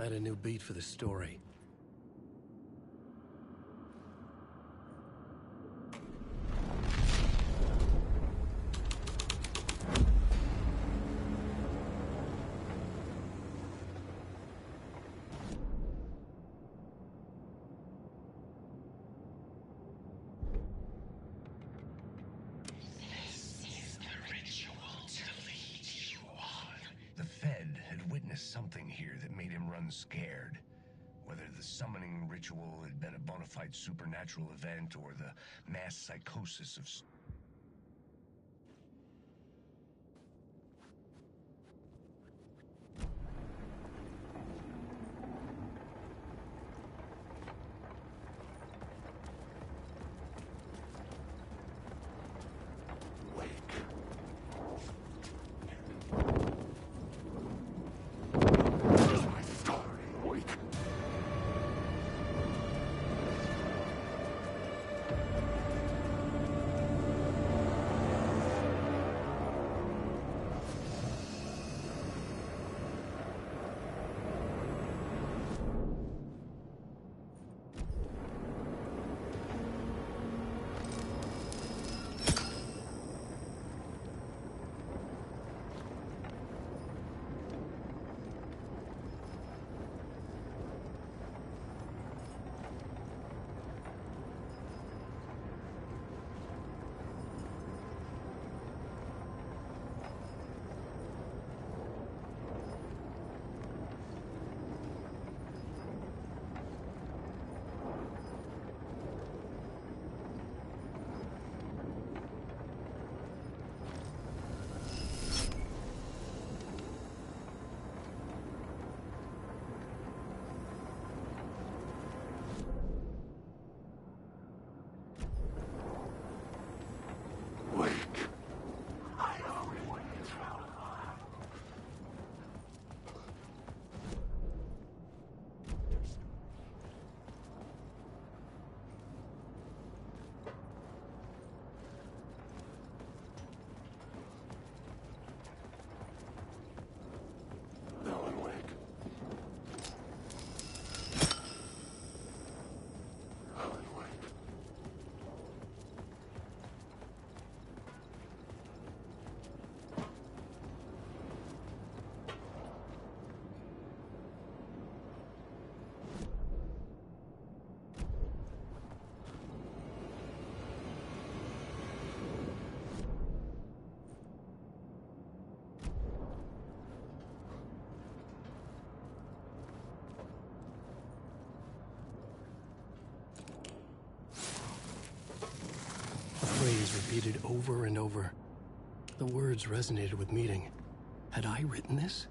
I had a new beat for the story. Something here that made him run scared. Whether the summoning ritual had been a bona fide supernatural event or the mass psychosis of... Phrase repeated over and over. The words resonated with meaning. Had I written this?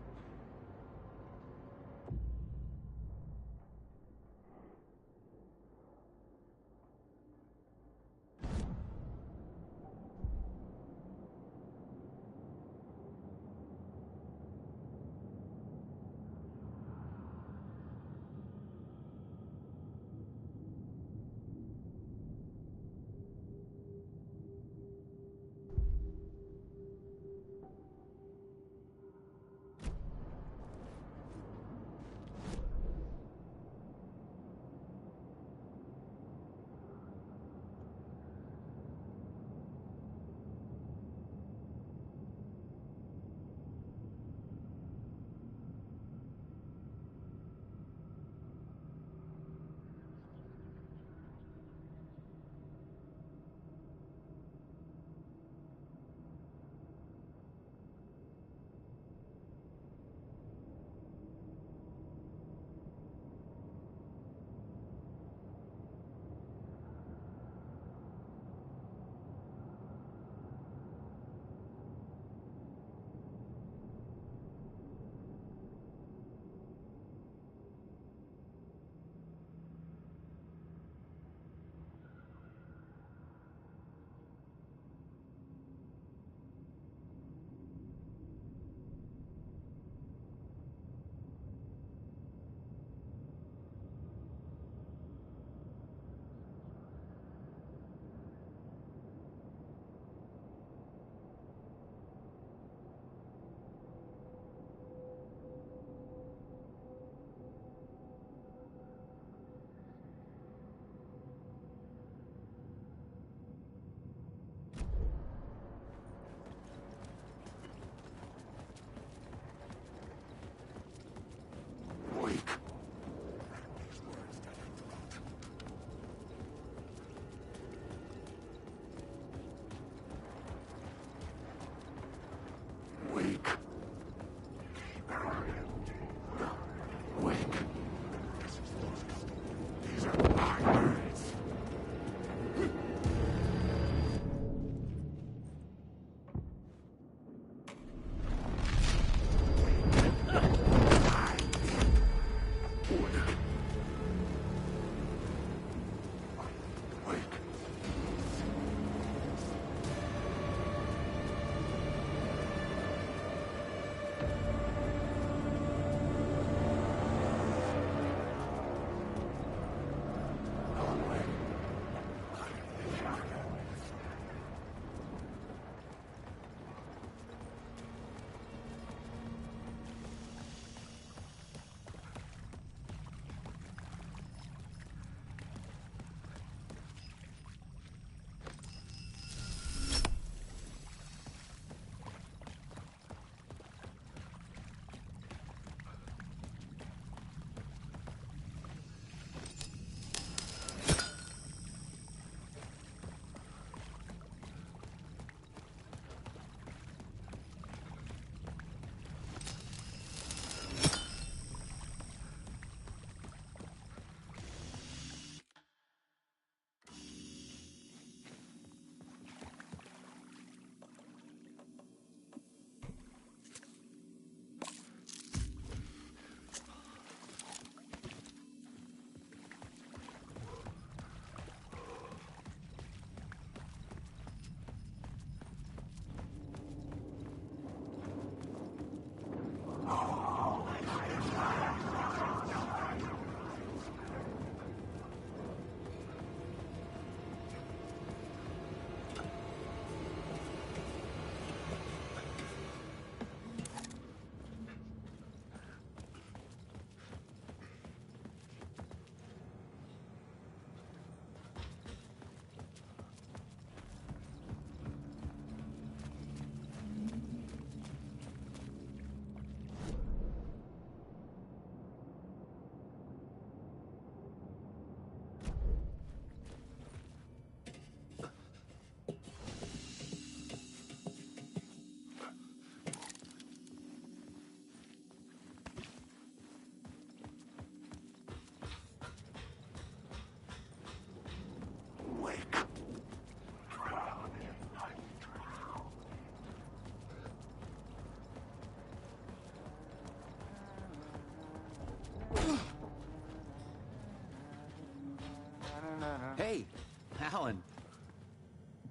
Alan.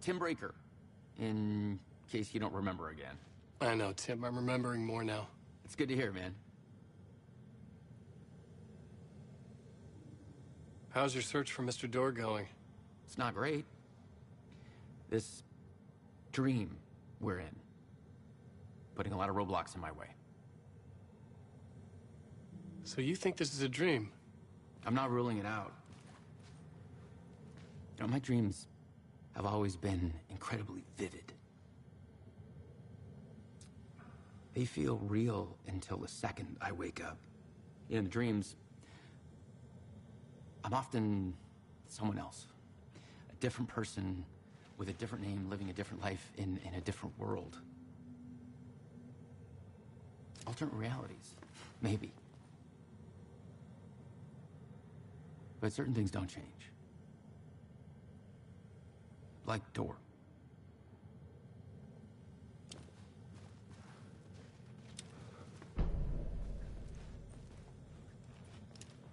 Tim Breaker, in case you don't remember again. I know, Tim. I'm remembering more now. It's good to hear, man. How's your search for Mr. Door going? It's not great. This dream we're in, putting a lot of roadblocks in my way. So you think this is a dream? I'm not ruling it out. You know, my dreams have always been incredibly vivid. They feel real until the second I wake up. In the dreams, I'm often someone else. A different person with a different name, living a different life in a different world. Alternate realities, maybe. But certain things don't change. Like Door.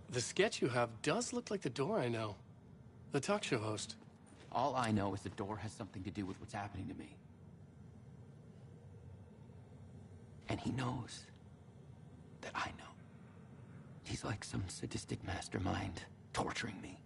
The sketch you have does look like the Door I know. The talk show host. All I know is the Door has something to do with what's happening to me. And he knows that I know. He's like some sadistic mastermind torturing me.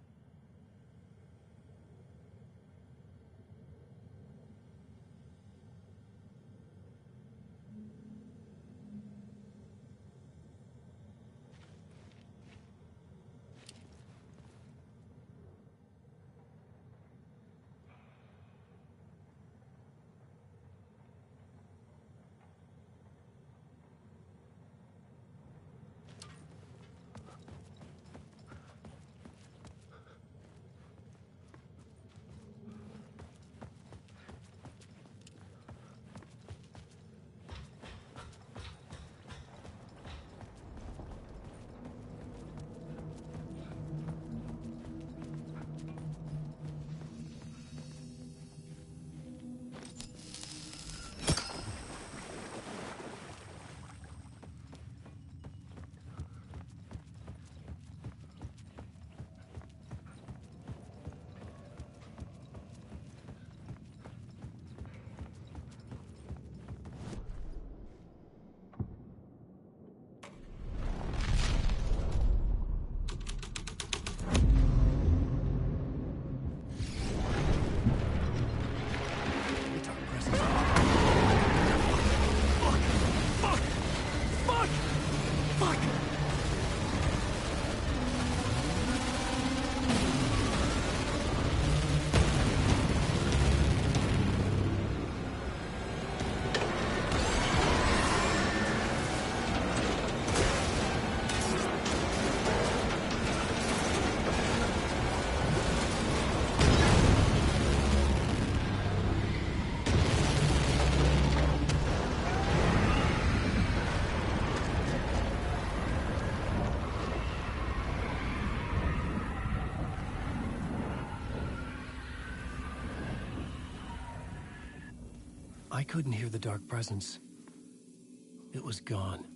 I couldn't hear the dark presence. It was gone.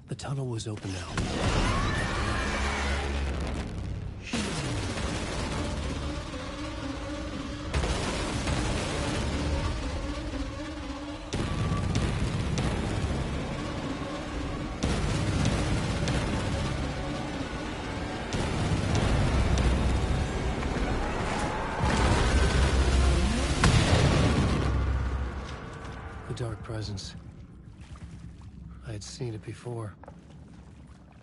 The tunnel was open now. The dark presence. I had seen it before.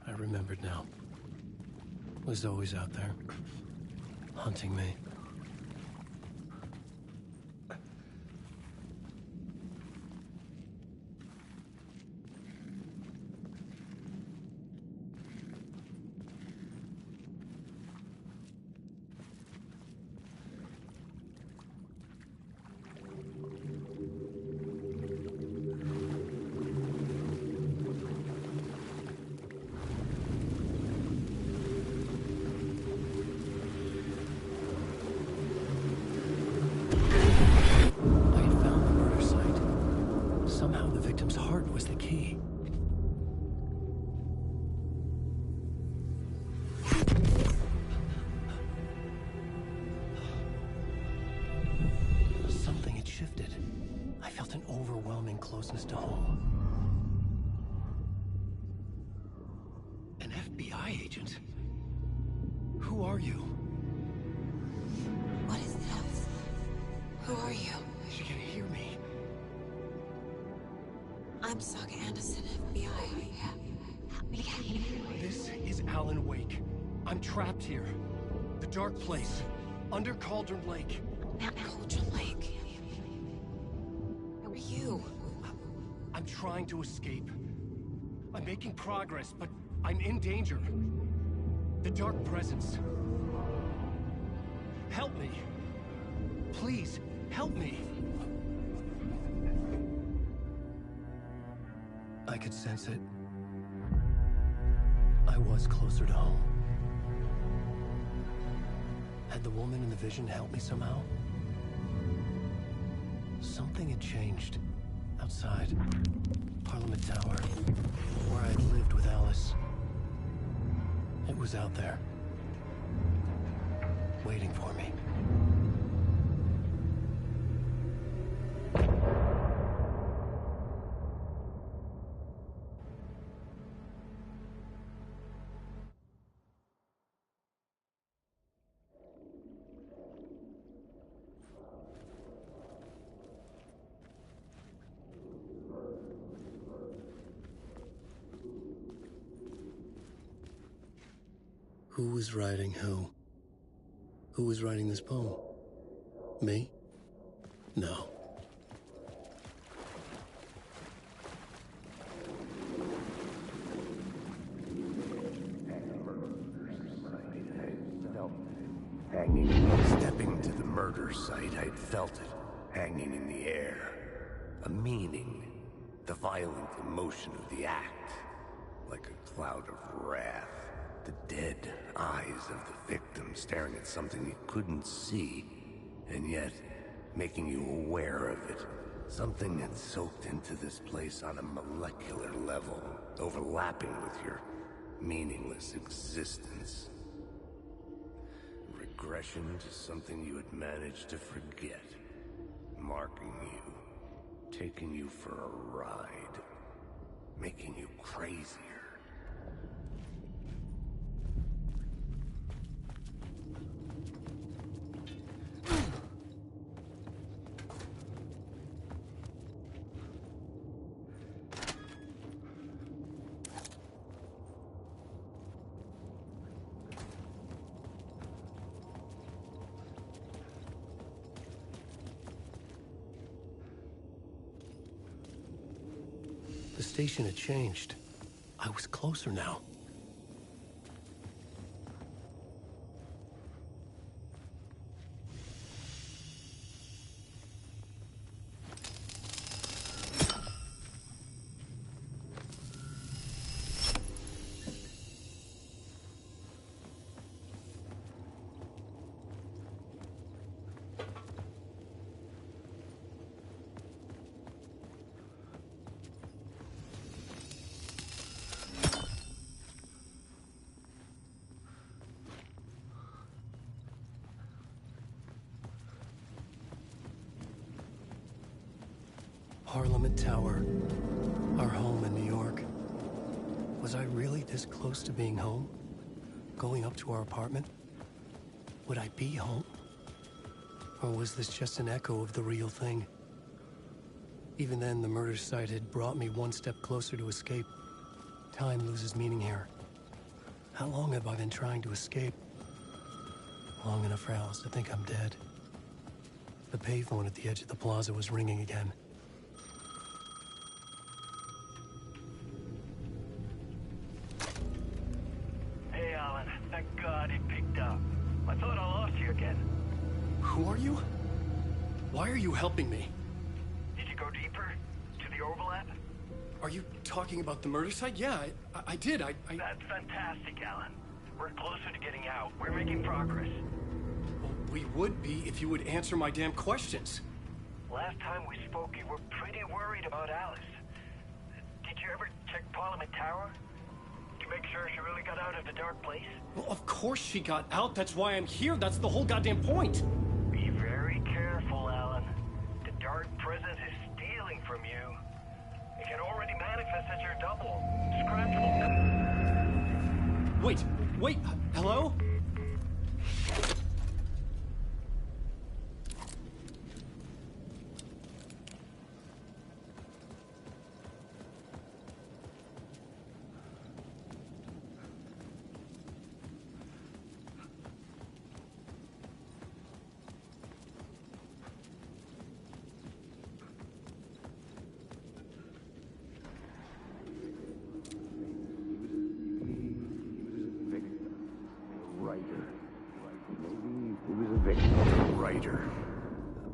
I remembered now. was always out there, hunting me. Closeness to home. An FBI agent? Who are you? What is this? Who are you? She can hear me. I'm Saga Anderson, FBI. This is Alan Wake. I'm trapped here. The dark place. Under Cauldron Lake. Cauldron Lake. Who are you? I'm trying to escape. I'm making progress, but I'm in danger. The Dark Presence. Help me. Please, help me. I could sense it. I was closer to home. Had the woman in the vision helped me somehow? Something had changed. Outside. Parliament Tower. Where I'd lived with Alice. It was out there. Waiting for me. Who was writing who? Who was writing this poem? Me? No. Stepping to the murder site, I'd felt it, hanging in the air. A meaning, the violent emotion of the act, like a cloud of wrath. The dead eyes of the victim staring at something you couldn't see, and yet making you aware of it. Something had soaked into this place on a molecular level, overlapping with your meaningless existence. Regression to something you had managed to forget, marking you, taking you for a ride, making you crazier. The station had changed. I was closer now. Parliament Tower. Our home in New York. Was I really this close to being home? Going up to our apartment? Would I be home? Or was this just an echo of the real thing? Even then, the murder site had brought me one step closer to escape. Time loses meaning here. How long have I been trying to escape? Long enough for Alice to think I'm dead. The payphone at the edge of the plaza was ringing again. Hey, Alan. Thank God he picked up. I thought I lost you again. Who are you? Why are you helping me? Did you go deeper? To the overlap? Are you talking about the murder site? Yeah, I did. That's fantastic, Alan. We're closer to getting out. We're making progress. Well, we would be if you would answer my damn questions. Last time we spoke, you were pretty worried about Alice. Did you ever check Parliament Tower? To make sure she really got out of the dark place? Well, of course she got out. That's why I'm here. That's the whole goddamn point. Be very careful, Alan. The dark presence is stealing from you. It can already manifest as your double. Scratch will come. Wait, hello?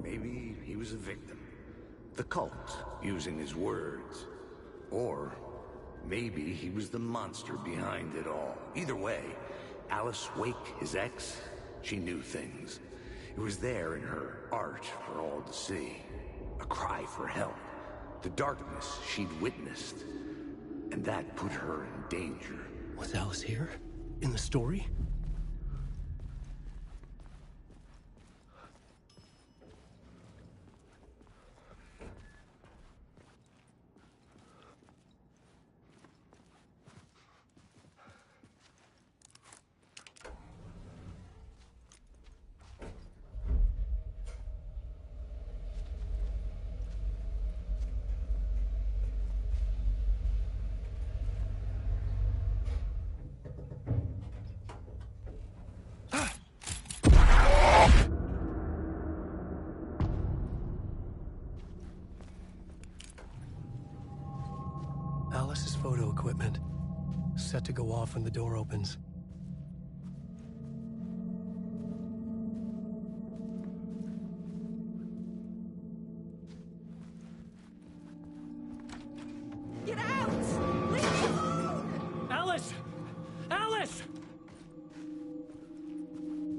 Maybe he was a victim. The cult, using his words. Or maybe he was the monster behind it all. Either way, Alice Wake, his ex, she knew things. It was there in her art for all to see. A cry for help. The darkness she'd witnessed. And that put her in danger. Was Alice here? In the story? Alice's photo equipment. Set to go off when the door opens. Get out! Leave me alone! Alice! Alice!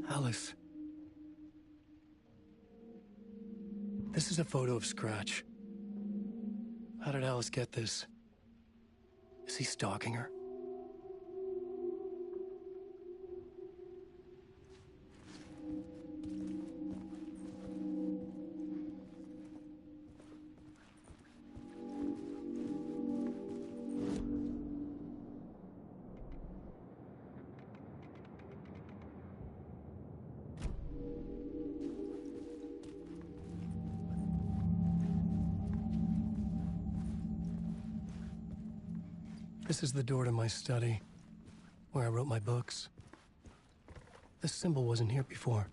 Alice. This is a photo of Scratch. How did Alice get this? Is he stalking her? This is the door to my study, where I wrote my books. This symbol wasn't here before.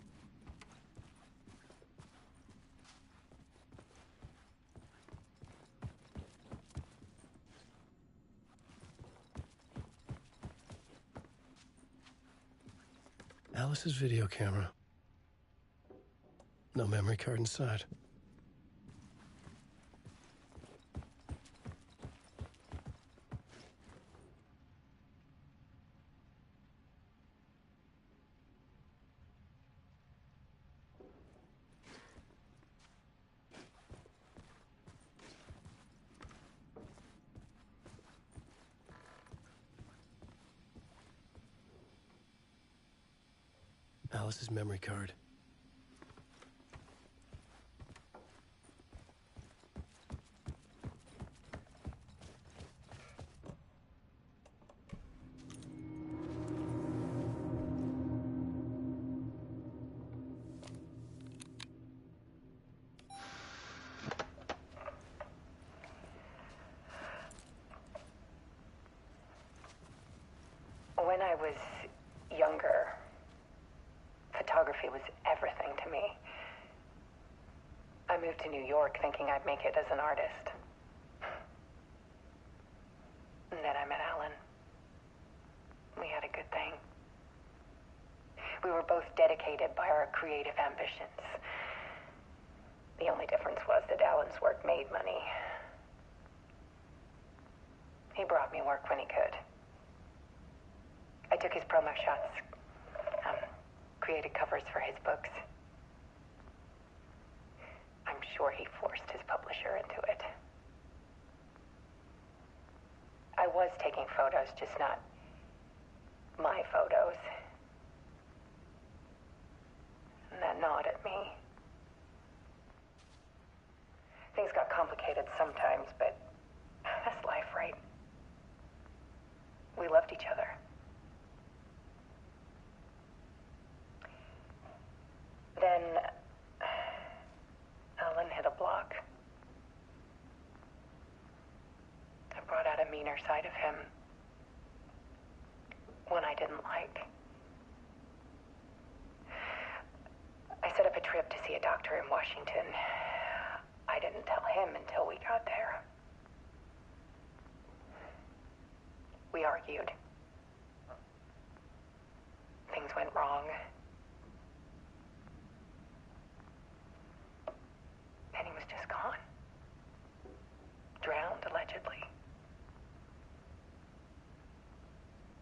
Alice's video camera. No memory card inside. Alice's memory card. When I was was younger, photography was everything to me. I moved to New York thinking I'd make it as an artist. And then I met Alan. We had a good thing. We were both dedicated by our creative ambitions. The only difference was that Alan's work made money. He brought me work when he could. I took his promo shots, created covers for his books. I'm sure he forced his publisher into it. I was taking photos, just not my photos. And that gnawed at me. Things got complicated sometimes, but that's life, right? We loved each other. Then Alan hit a block. I brought out a meaner side of him. One I didn't like. I set up a trip to see a doctor in Washington. I didn't tell him until we got there. We argued. Things went wrong. And he was just gone. Drowned, allegedly.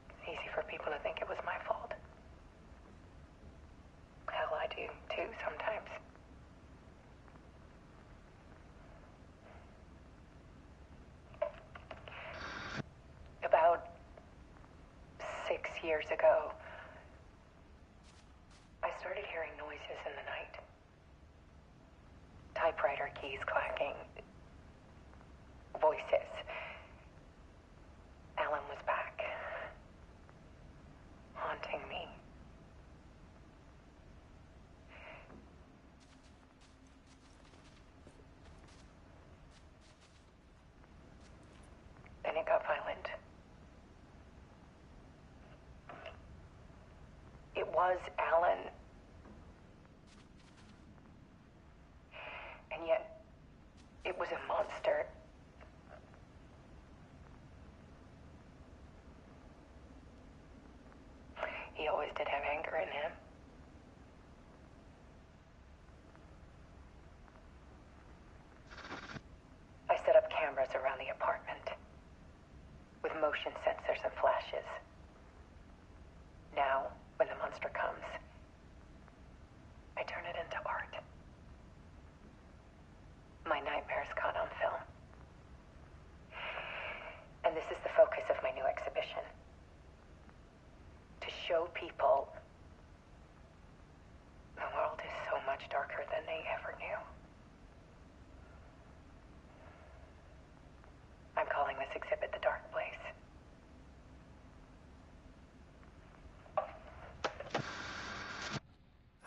It's easy for people to think it was my fault. Hell, I do, too, sometimes. About 6 years ago, I started hearing noises in the night. Typewriter keys clacking. Voices. Alan was back. Haunting me. Then it got violent. It was Alan. And yet, it was a monster. He always did have anger in him. I set up cameras around the apartment with motion sensors and flashes. Now, when the monster comes, I turn it into art. My nightmares caught on film. And this is the focus of my new exhibition. To show people the world is so much darker than they ever knew. I'm calling this exhibit The Dark Place.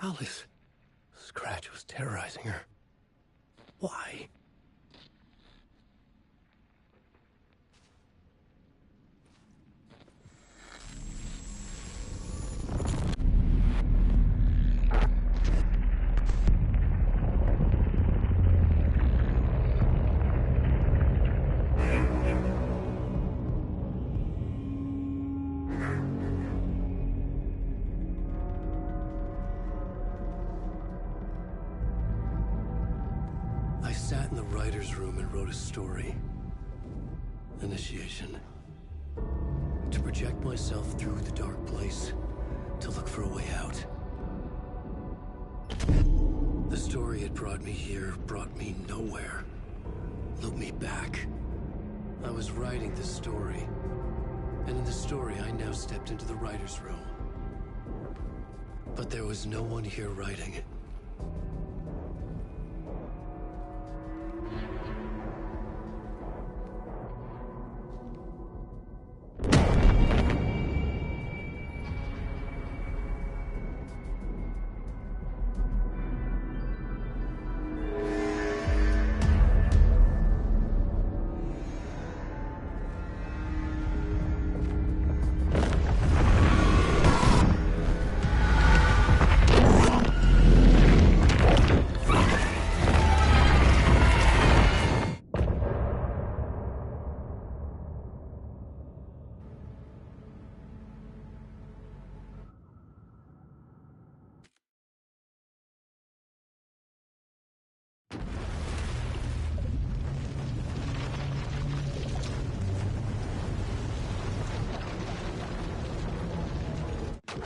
Alice. Scratch was terrorizing her. Why? I sat in the writer's room and wrote a story. Initiation. To project myself through the dark place, to look for a way out. The story had brought me here, brought me nowhere. Looked me back. I was writing this story. And in the story, I now stepped into the writer's room. But there was no one here writing it. Okay,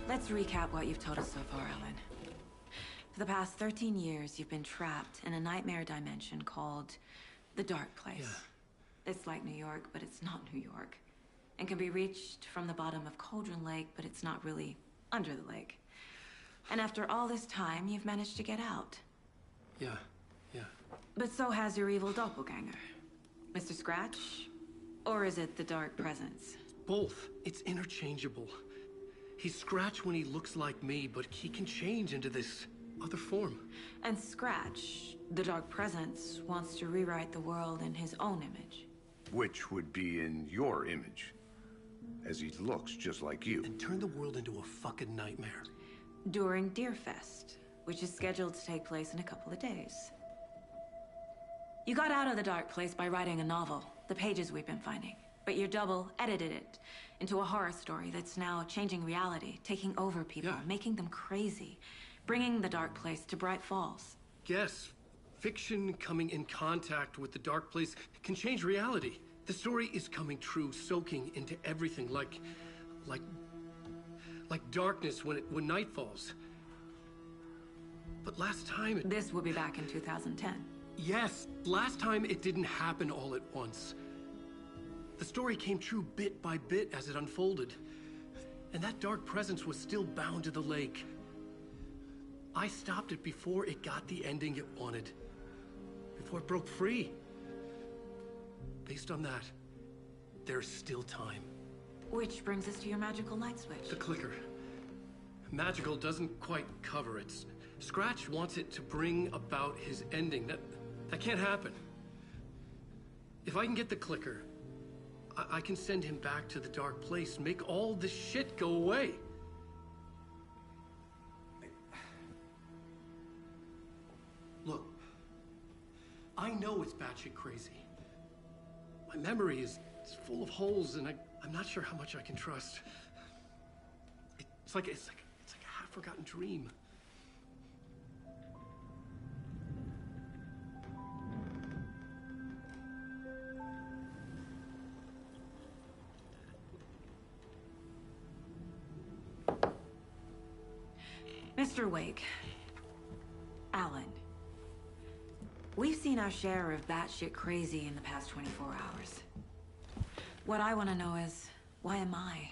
let's recap what you've told us so far, Alan. For the past 13 years, you've been trapped in a nightmare dimension called the Dark Place. Yeah. It's like New York, but it's not New York. And can be reached from the bottom of Cauldron Lake, but it's not really under the lake. And after all this time, you've managed to get out. Yeah. But so has your evil doppelganger. Mr. Scratch? Or is it the Dark Presence? Both. It's interchangeable. He's Scratch when he looks like me, but he can change into this other form. And Scratch, the Dark Presence, wants to rewrite the world in his own image. Which would be in your image, as he looks just like you. And turn the world into a fucking nightmare. During Deerfest, which is scheduled to take place in a couple of days. You got out of the Dark Place by writing a novel, the pages we've been finding. But your double edited it into a horror story that's now changing reality, taking over people, making them crazy, bringing the Dark Place to Bright Falls. Yes, fiction coming in contact with the Dark Place can change reality. The story is coming true, soaking into everything like darkness when night falls. But last time This will be back in 2010. Yes, last time it didn't happen all at once. The story came true bit by bit as it unfolded. And that dark presence was still bound to the lake. I stopped it before it got the ending it wanted. Before it broke free. Based on that, there's still time. Which brings us to your magical light switch. The clicker. Magical doesn't quite cover it. Scratch wants it to bring about his ending. That can't happen. If I can get the clicker, I can send him back to the Dark Place, make all this shit go away. Look, I know it's batshit crazy. My memory is full of holes, and I'm not sure how much I can trust. It's like a half-forgotten dream. Mr. Wake. Alan. We've seen our share of batshit crazy in the past 24 hours. What I want to know is, why am I?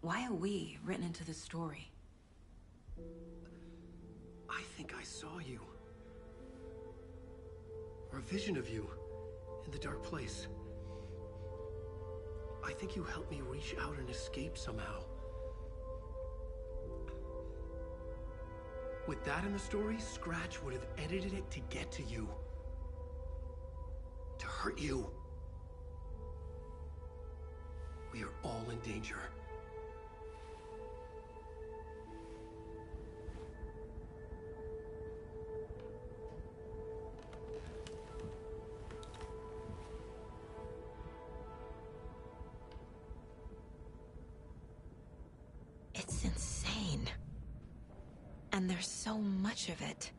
Why are we written into the story? I think I saw you. Or a vision of you in the Dark Place. I think you helped me reach out and escape somehow. With that in the story, Scratch would have edited it to get to you. To hurt you. We are all in danger. It's insane. And there's so much of it.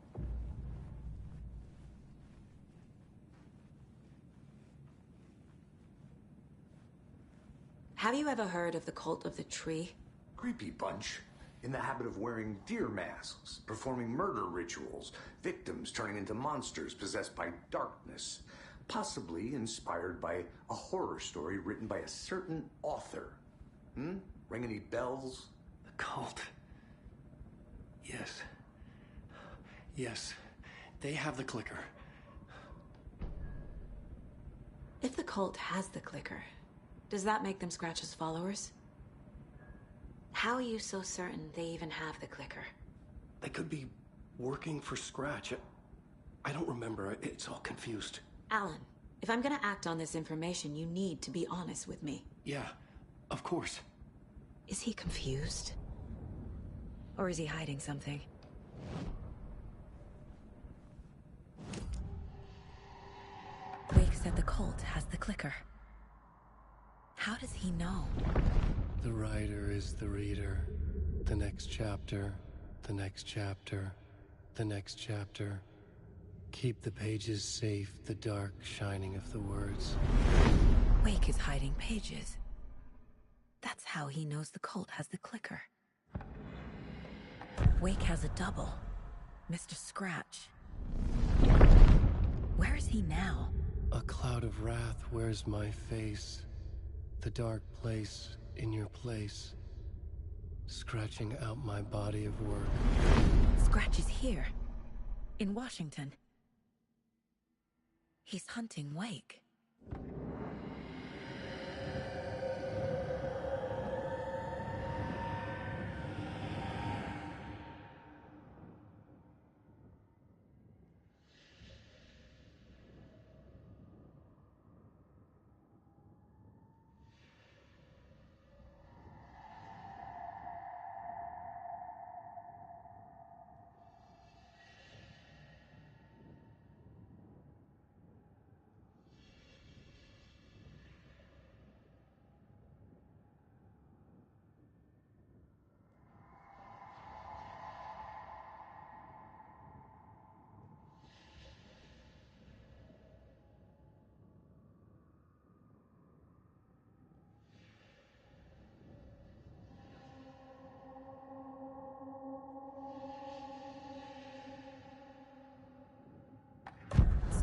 Have you ever heard of the Cult of the Tree? Creepy bunch. In the habit of wearing deer masks, performing murder rituals, victims turning into monsters possessed by darkness. Possibly inspired by a horror story written by a certain author. Ring any bells? The cult. Yes. Yes. They have the clicker. If the cult has the clicker, does that make them Scratch's followers? How are you so certain they even have the clicker? They could be working for Scratch. I don't remember. It's all confused. Alan, if I'm gonna act on this information, you need to be honest with me. Yeah, of course. Is he confused? Or is he hiding something? the clicker. How does he know? The writer is the reader. The next chapter, the next chapter, the next chapter. Keep the pages safe, the dark shining of the words. Wake is hiding pages. That's how he knows the cult has the clicker. Wake has a double. Mr. Scratch. Where is he now? A cloud of wrath wears my face. The dark place in your place. Scratching out my body of work. Scratch is here. In Washington. He's hunting Wake.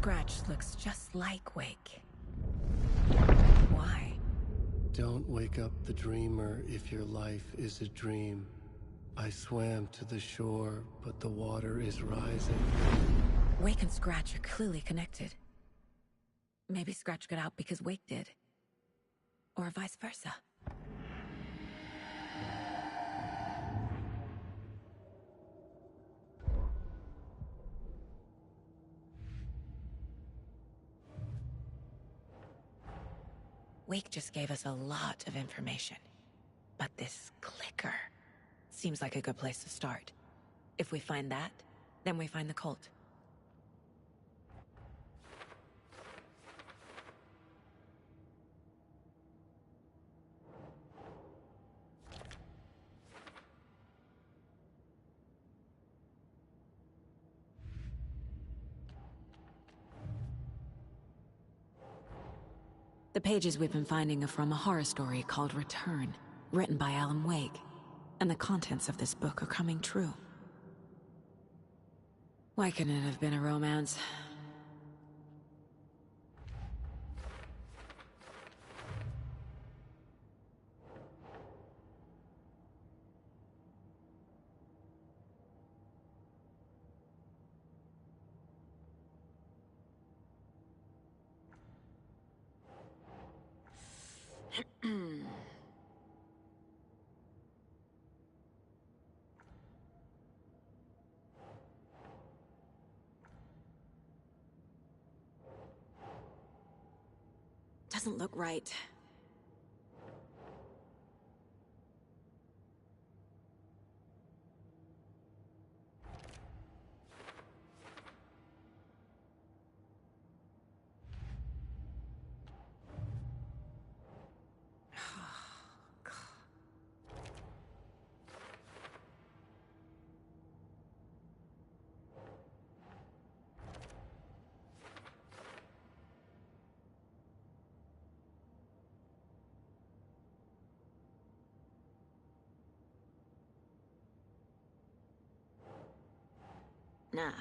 Scratch looks just like Wake. Why? Don't wake up the dreamer if your life is a dream. I swam to the shore, but the water is rising. Wake and Scratch are clearly connected. Maybe Scratch got out because Wake did. Or vice versa. Wake just gave us a lot of information. But this clicker seems like a good place to start. If we find that, then we find the cult. The pages we've been finding are from a horror story called Return, written by Alan Wake, and the contents of this book are coming true. Why couldn't it have been a romance? Doesn't look right. Nah.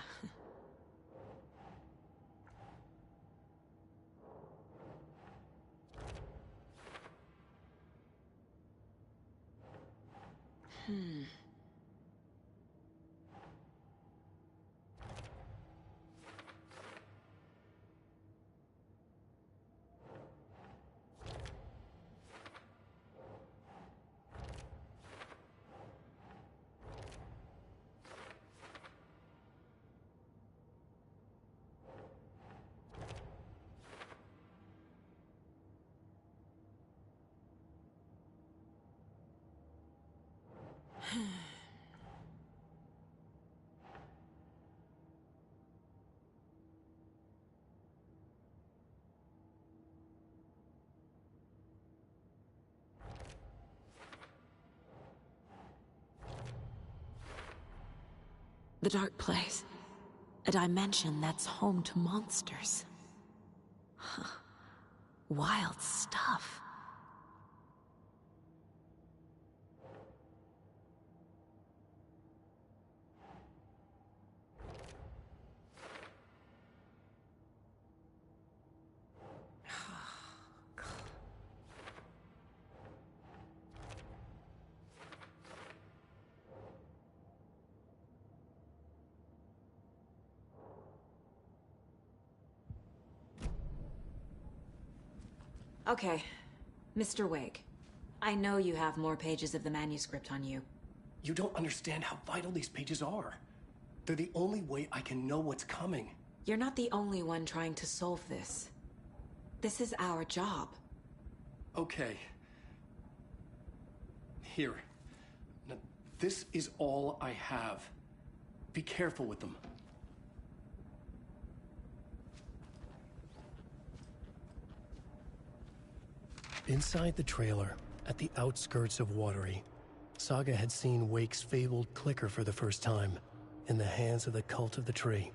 The Dark Place. A dimension that's home to monsters. Huh. Wild stuff. Okay, Mr. Wake. I know you have more pages of the manuscript on you. You don't understand how vital these pages are. They're the only way I can know what's coming. You're not the only one trying to solve this. This is our job. Okay. Here. Now, this is all I have. Be careful with them. Inside the trailer, at the outskirts of Watery, Saga had seen Wake's fabled clicker for the first time, in the hands of the Cult of the Tree.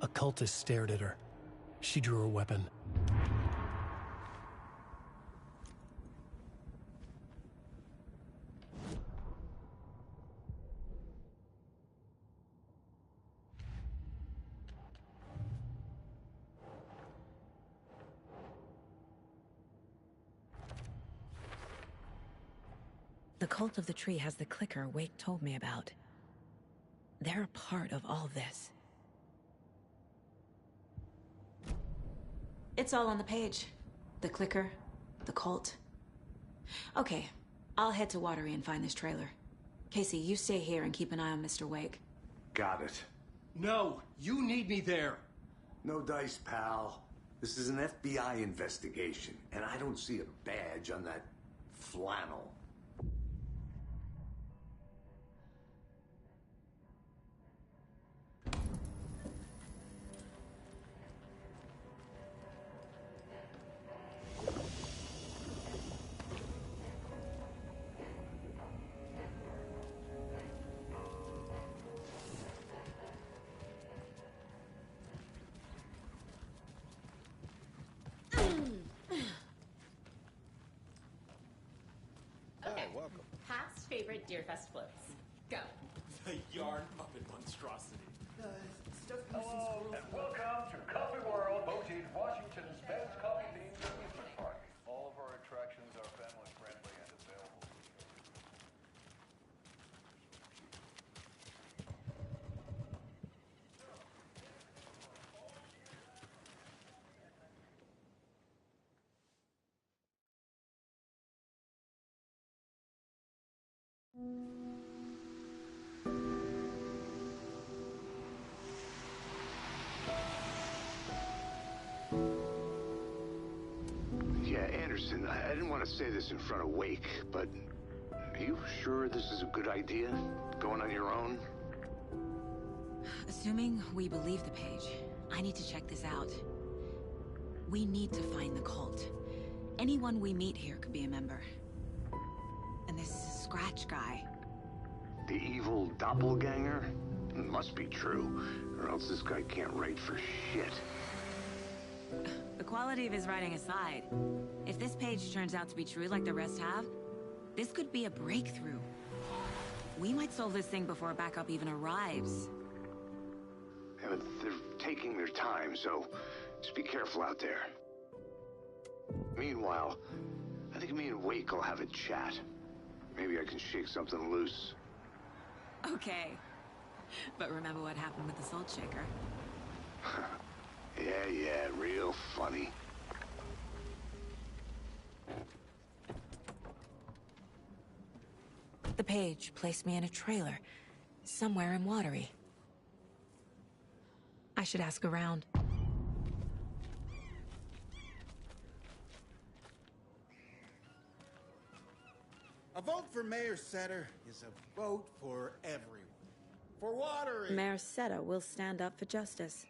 A cultist stared at her. She drew her weapon. The Cult of the Tree has the clicker Wake told me about. They're a part of all this. It's all on the page. The clicker, the cult. Okay, I'll head to Watery and find this trailer. Casey, you stay here and keep an eye on Mr. Wake. Got it. No, you need me there. No dice, pal. This is an FBI investigation, and I don't see a badge on that flannel. Past favorite Deerfest floats. Go. The yarn puppet monstrosity. Hello, and welcome to Coffee World, voted Washington's best coffee-themed amusement park. All of our attractions are family-friendly and available. Yeah, Anderson, I didn't want to say this in front of Wake, but are you sure this is a good idea? Going on your own? Assuming we believe the page, I need to check this out. We need to find the cult. Anyone we meet here could be a member. And this Scratch guy. The evil doppelganger? It must be true, or else this guy can't write for shit. The quality of his writing aside, if this page turns out to be true like the rest have, this could be a breakthrough. We might solve this thing before backup even arrives. Yeah, but they're taking their time, so just be careful out there. Meanwhile, I think me and Wake will have a chat. Maybe I can shake something loose. Okay. But remember what happened with the Salt Shaker? Yeah, real funny. The page placed me in a trailer, somewhere in Watery. I should ask around. A vote for Mayor Setter is a vote for everyone. For Watery. Mayor Seta will stand up for justice.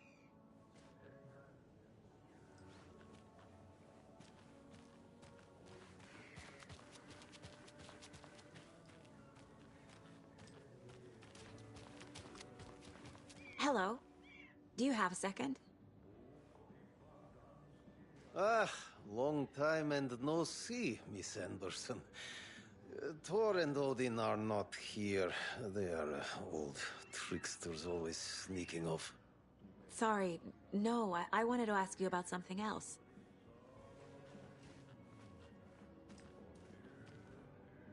Hello. Do you have a second? Ah, long time and no see, Miss Anderson. Thor and Odin are not here. They are old tricksters always sneaking off. Sorry. No, I wanted to ask you about something else.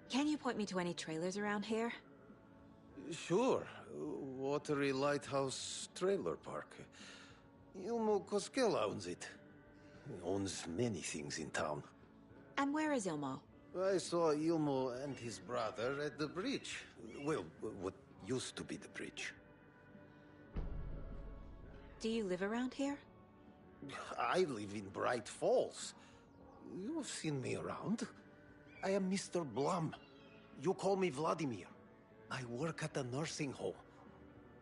Can you point me to any trailers around here? Sure. Watery Lighthouse Trailer Park. Ilmo Koskela owns it. He owns many things in town. And where is Ilmo? I saw Ilmo and his brother at the bridge. Well, what used to be the bridge. Do you live around here? I live in Bright Falls. You've seen me around. I am Mr. Blum. You call me Vladimir. I work at a nursing home.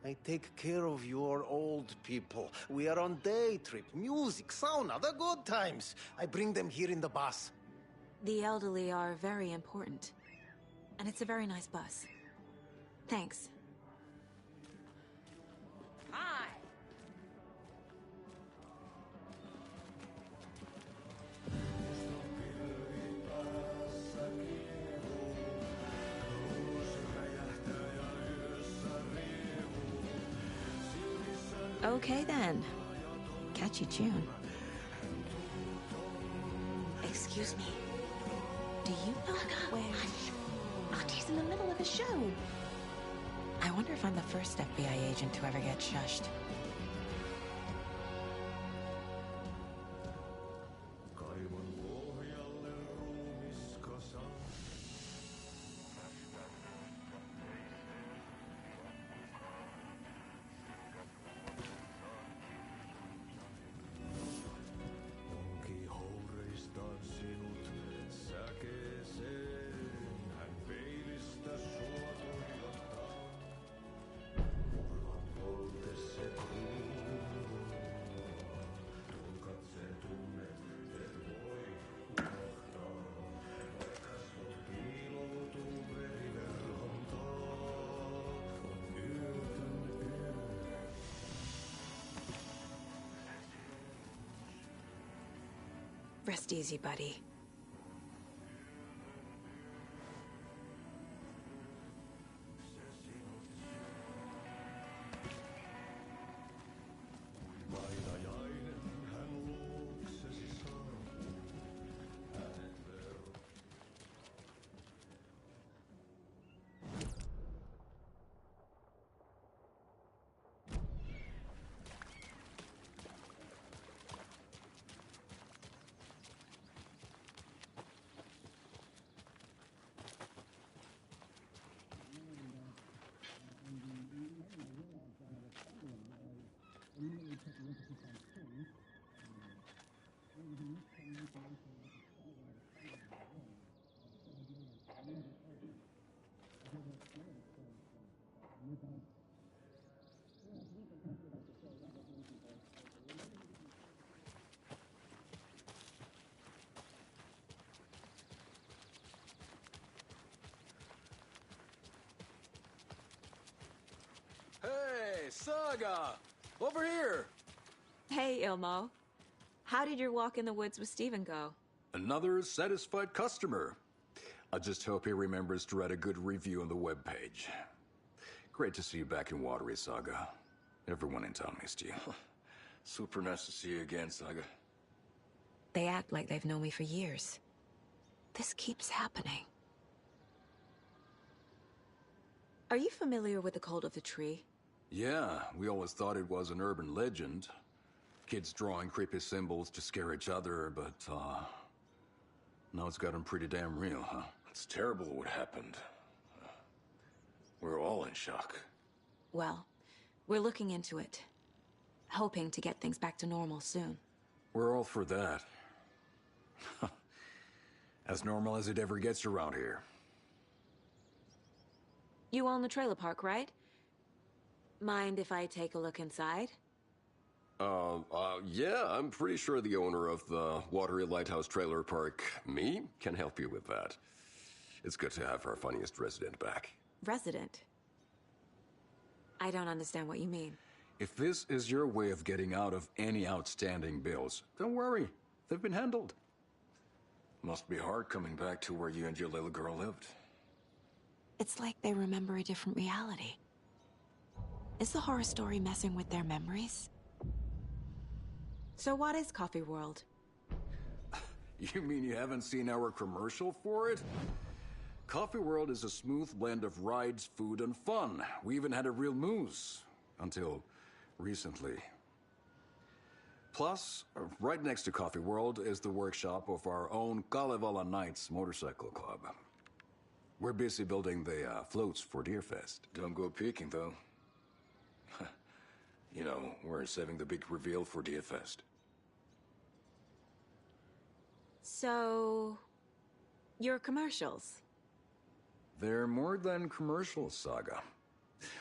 I take care of your old people. We are on day trip, music, sauna, the good times. I bring them here in the bus. The elderly are very important. And it's a very nice bus. Thanks. Hi. Okay then. Catchy tune. Excuse me. Do you know where... Hush. Auntie in the middle of a show. I wonder if I'm the first FBI agent to ever get shushed. Rest easy, buddy. Hey, Saga! Over here! Hey, Ilmo. How did your walk in the woods with Steven go? Another satisfied customer. I just hope he remembers to write a good review on the webpage. Great to see you back in Watery, Saga. Everyone in town missed you. Super nice to see you again, Saga. They act like they've known me for years. This keeps happening. Are you familiar with the Cult of the Tree? Yeah, we always thought it was an urban legend. Kids drawing creepy symbols to scare each other, but, now it's gotten pretty damn real, huh? It's terrible what happened. We're all in shock. Well, we're looking into it. Hoping to get things back to normal soon. We're all for that. As normal as it ever gets around here. You own the trailer park, right? Mind if I take a look inside? Yeah, I'm pretty sure the owner of the Watery Lighthouse Trailer Park, me, can help you with that. It's good to have our funniest resident back. Resident? I don't understand what you mean. If this is your way of getting out of any outstanding bills, don't worry. They've been handled. Must be hard coming back to where you and your little girl lived. It's like they remember a different reality. Is the horror story messing with their memories? So what is Coffee World? You mean you haven't seen our commercial for it? Coffee World is a smooth blend of rides, food, and fun. We even had a real moose. Until recently. Plus, right next to Coffee World is the workshop of our own Kalevala Knights Motorcycle Club. We're busy building the floats for Deerfest. Don't go peeking, though. You know, we're saving the big reveal for Deerfest. So... your commercials? They're more than commercials, Saga.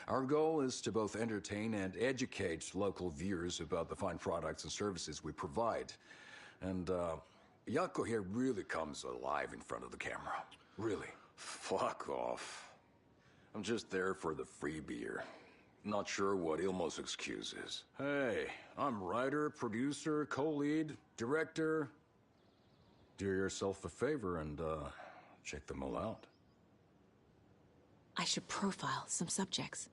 Our goal is to both entertain and educate local viewers about the fine products and services we provide. And, Jaakko here really comes alive in front of the camera. Really. Fuck off. I'm just there for the free beer. Not sure what Ilmo's excuse is. Hey, I'm writer, producer, co-lead, director. Do yourself a favor and, check them all out. I should profile some subjects.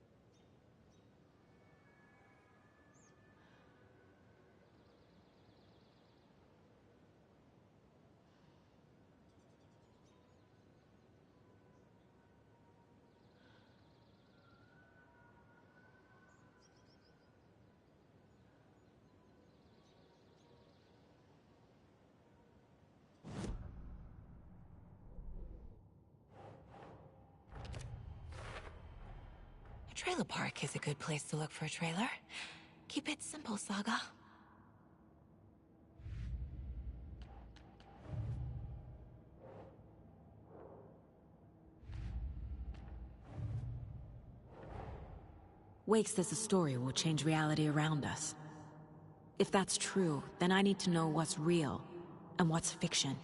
Trailer park is a good place to look for a trailer. Keep it simple, Saga. Wake says the story will change reality around us. If that's true, then I need to know what's real and what's fiction.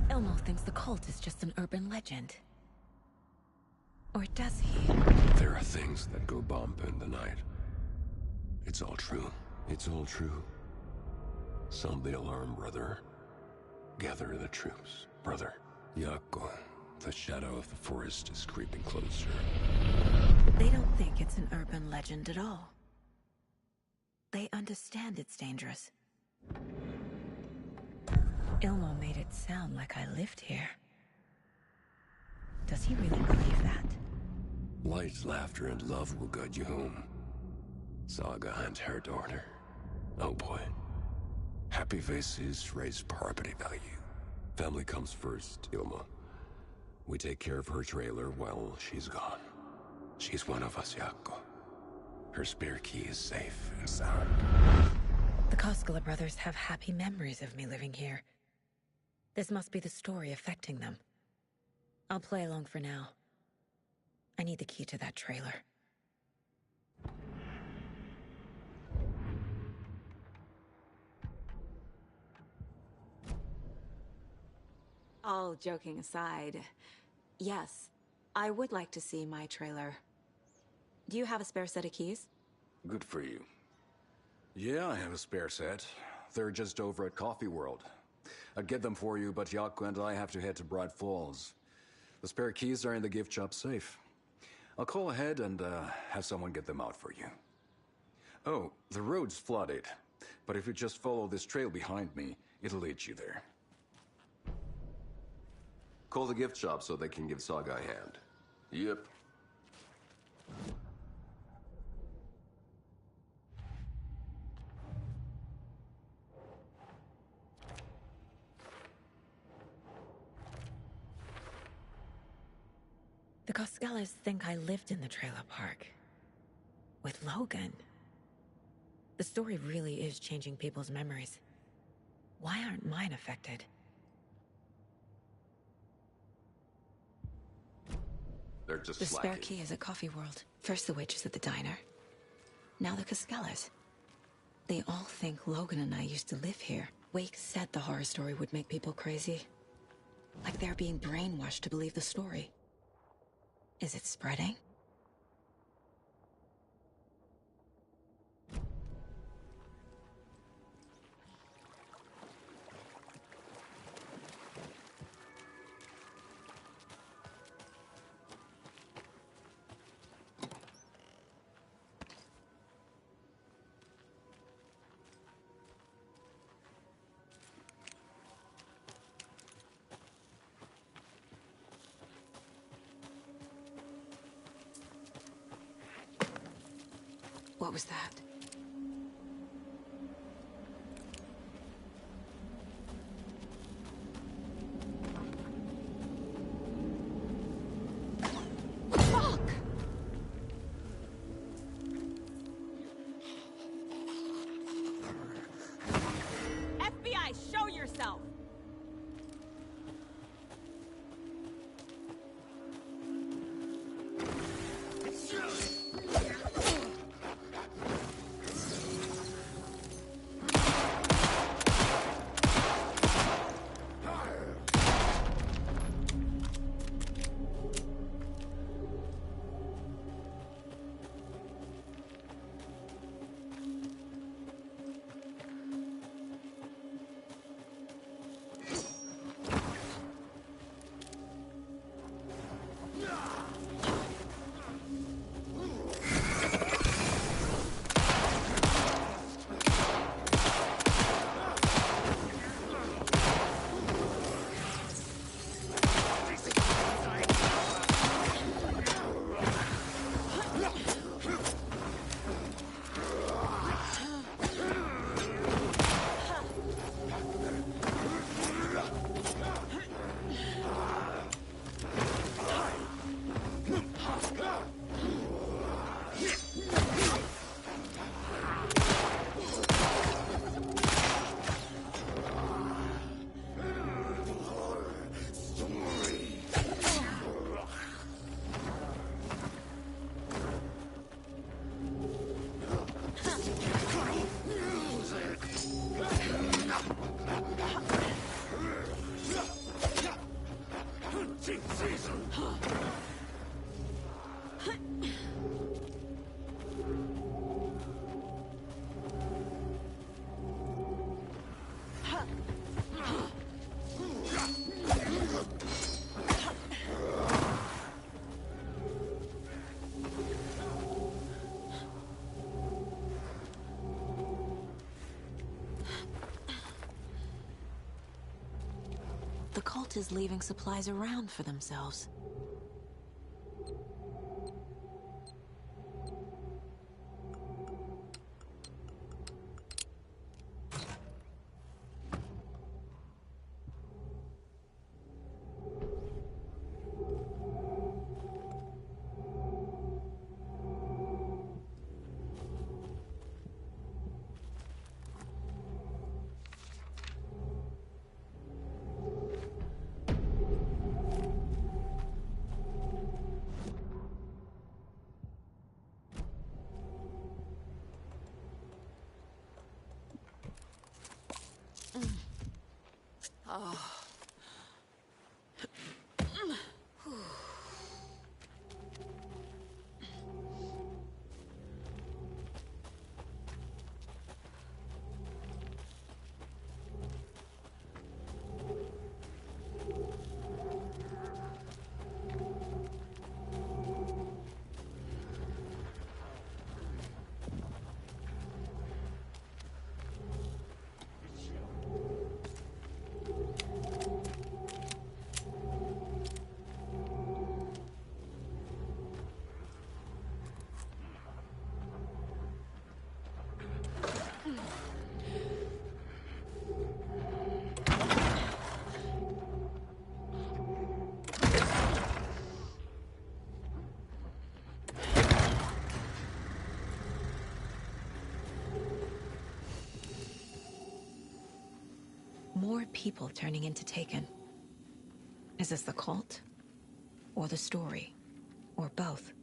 Ilmo thinks the cult is just an urban legend. Or does he? There are things that go bump in the night. It's all true. It's all true. Sound the alarm, brother. Gather the troops, brother. Jaakko, the shadow of the forest is creeping closer. They don't think it's an urban legend at all. They understand it's dangerous. Ilmo made it sound like I lived here. Does he really believe that? Light, laughter, and love will guide you home. Saga and her daughter. Oh boy. Happy faces raise property value. Family comes first, Ilmo. We take care of her trailer while she's gone. She's one of us, Jaakko. Her spare key is safe and sound. The Koskela brothers have happy memories of me living here. This must be the story affecting them. I'll play along for now. I need the key to that trailer. All joking aside, yes, I would like to see my trailer. Do you have a spare set of keys? Good for you. Yeah, I have a spare set. They're just over at Coffee World. I'd get them for you, but Jaakko and I have to head to Bright Falls. The spare keys are in the gift shop safe. I'll call ahead and have someone get them out for you. Oh, the road's flooded, but if you just follow this trail behind me, it'll lead you there. Call the gift shop so they can give Saga a hand. Yep. The Koskelas think I lived in the trailer park. With Logan. The story really is changing people's memories. Why aren't mine affected? They're just The spare slacking. key is at Coffee World. First the waitress at the diner. Now the Caskellas. They all think Logan and I used to live here. Wake said the horror story would make people crazy. Like they're being brainwashed to believe the story. Is it spreading? What was that? FBI, show yourself! The cult is leaving supplies around for themselves. More people turning into Taken. Is this the cult? Or the story? Or both?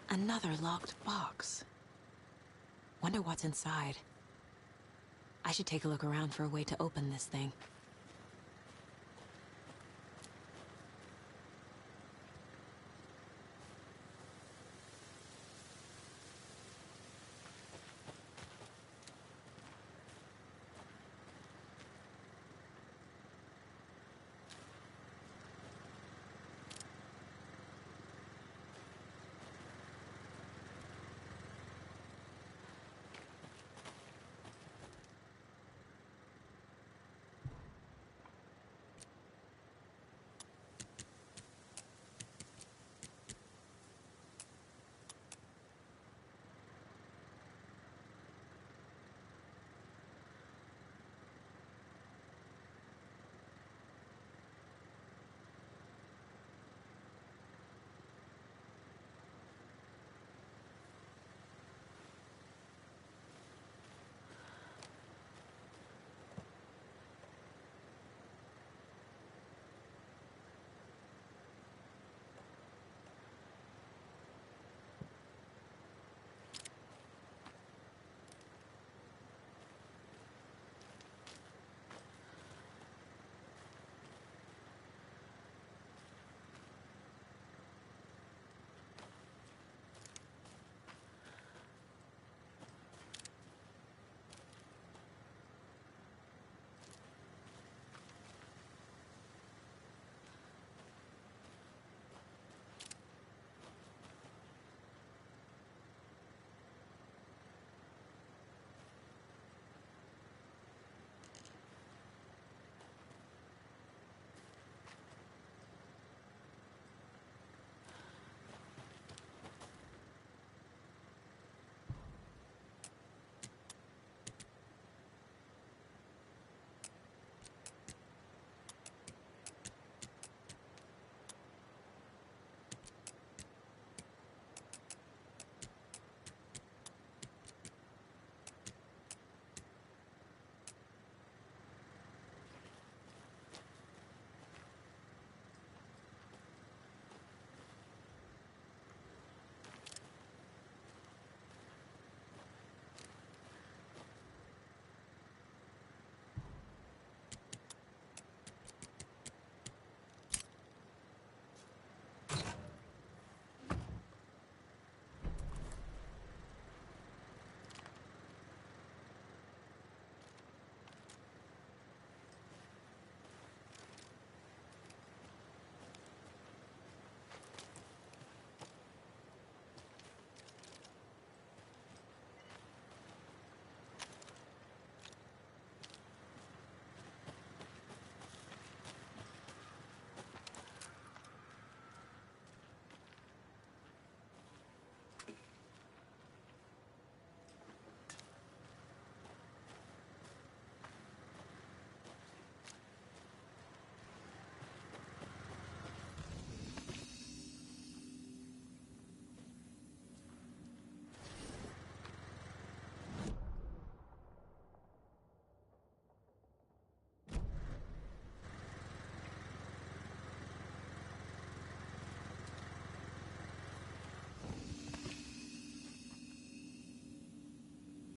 Another locked box. Wonder what's inside. I should take a look around for a way to open this thing.